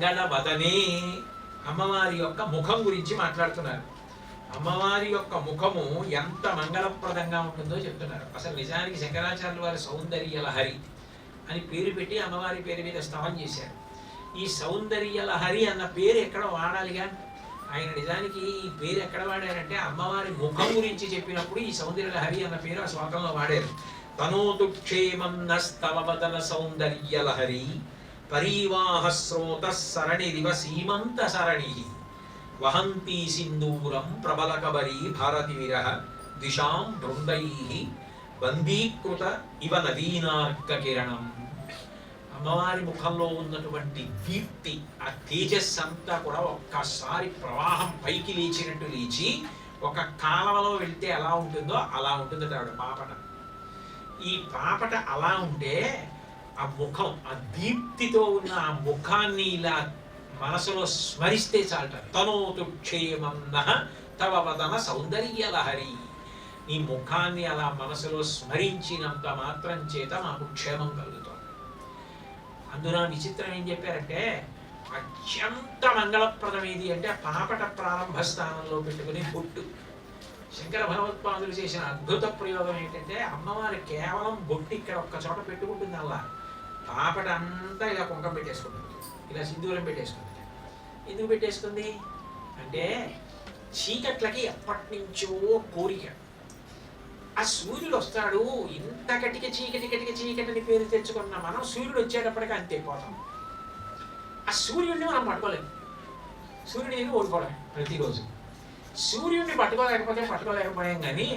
మంగళవదనే, అమ్మవారి యొక్క ముఖం గురించి మాట్లాడుతున్నారు. అమ్మవారి యొక్క ముఖము ఎంత మంగళప్రదంగా ఉంటుందో చెప్తున్నారు. అసలు నిజానికి శంకరాచార్యుల వారి సౌందర్య లహరి అని పేరు పెట్టి అమ్మవారి పేరు మీద స్తవం చేశారు. ఈ సౌందర్య లహరి అన్న పేరు ఎక్కడ వాడాలిగా? ఆయన నిజానికి ఈ పేరు ఎక్కడ వాడారంటే అమ్మవారి ముఖం గురించి చెప్పినప్పుడు ఈ సౌందర్య లహరి అన్న పేరు ఆ శ్లోకంలో వాడారు. తనోతు క్షేమం నస్తవ వదన సౌందర్య లహరి పరీవాహ స్రోత సరణిరివ సీమంత సరణి వహంతి సింధూరం ప్రబలకబరీ భారతి విరహ దిశాం బృందై బందీకృత ఇవ నవీనార్క కిరణం. అమ్మవారి ముఖంలో ఉన్నటువంటి దీప్తి, ఆ తేజస్సు అంతా కూడా ఒక్కసారి ప్రవాహం పైకి లేచినట్టు లేచి ఒక కాలవలో వెళ్తే ఎలా ఉంటుందో అలా ఉంటుంది ఆవిడ పాపట. ఈ పాపట అలా ఉంటే ఆ ముఖం, ఆ దీప్తితో ఉన్న ఆ ముఖాన్ని ఇలా మనసులో స్మరిస్తే చాలట. తనోతు క్షేమన్న తవ వదన సౌందర్య లహరి. నీ ముఖాన్ని అలా మనసులో స్మరించినంత మాత్రం చేత మాకు క్షేమం కలుగుతుంది. అందున విచిత్రం ఏం చెప్పారంటే అత్యంత మంగళప్రదం ఏది అంటే పాపట ప్రారంభ స్థానంలో పెట్టుకుని బొట్టు. శంకర భగవత్పాదులు చేసిన అద్భుత ప్రయోగం ఏంటంటే అమ్మవారు కేవలం బొట్టు ఇక్కడ ఒక్క చోట పెట్టుకుంటుంది. అలా పాపట అంతా ఇలా కుంకం పెట్టేసుకుంటుంది, ఇలా సింధూరం పెట్టేసుకుంటుంది. ఎందుకు పెట్టేసుకుంది అంటే చీకట్లకి ఎప్పటి నుంచో కోరిక. ఆ సూర్యుడు వస్తాడు, ఇంత కటిక చీకటిని పేరు తెచ్చుకున్న మనం సూర్యుడు వచ్చేటప్పటికి అంతే పోతాం. ఆ సూర్యుడిని మనం పట్టుకోలేము, సూర్యుడి దగ్గర ఓడిపోవడం ప్రతిరోజు. సూర్యుడిని పట్టుకోలేకపోయాం కానీ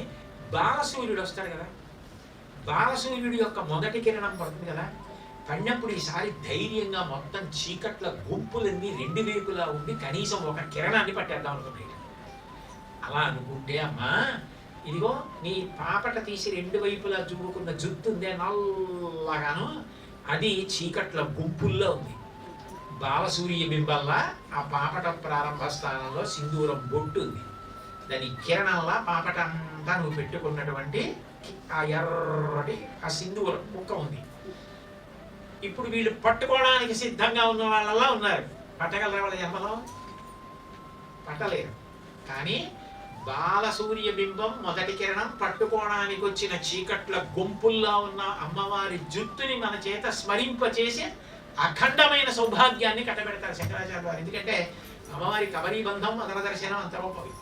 బాలసూర్యుడు వస్తాడు కదా, బాలసూర్యుడి యొక్క మొదటి కిరణం పడుతుంది కదా, పడినప్పుడు ఈసారి ధైర్యంగా మొత్తం చీకట్ల గుంపులన్నీ రెండు వైపులా ఉండి కనీసం ఒక కిరణాన్ని పట్టేద్దాం అనుకున్నాయి. అలా అనుకుంటే అమ్మా ఇదిగో నీ పాపట తీసి రెండు వైపులా చూపుకున్న జుట్టు ఉందే నల్లగాను, అది చీకట్ల గుంపుల్లో ఉంది. బాలసూర్య బింబల్లా ఆ పాపట ప్రారంభ స్థానంలో సింధూరం బొట్టు ఉంది. దాని కిరణంలా పాపట అంతా నువ్వు పెట్టుకున్నటువంటి ఆ ఎర్రటి ఆ సింధూరం ముక్క ఉంది. ఇప్పుడు వీళ్ళు పట్టుకోవడానికి సిద్ధంగా ఉన్న వాళ్ళలా ఉన్నారు. పట్టగలరా వాళ్ళ జన్మలో? పట్టలేరు. కానీ బాలసూర్య బింబం మొదటి కిరణం పట్టుకోవడానికి వచ్చిన చీకట్ల గుంపుల్లో ఉన్న అమ్మవారి జుట్టుని మన చేత స్మరింపచేసి అఖండమైన సౌభాగ్యాన్ని కట్టబెడతారు శంకరాచార్య వారు. ఎందుకంటే అమ్మవారి కబరీ బంధం, మదన దర్శనం అంత గొప్పవి.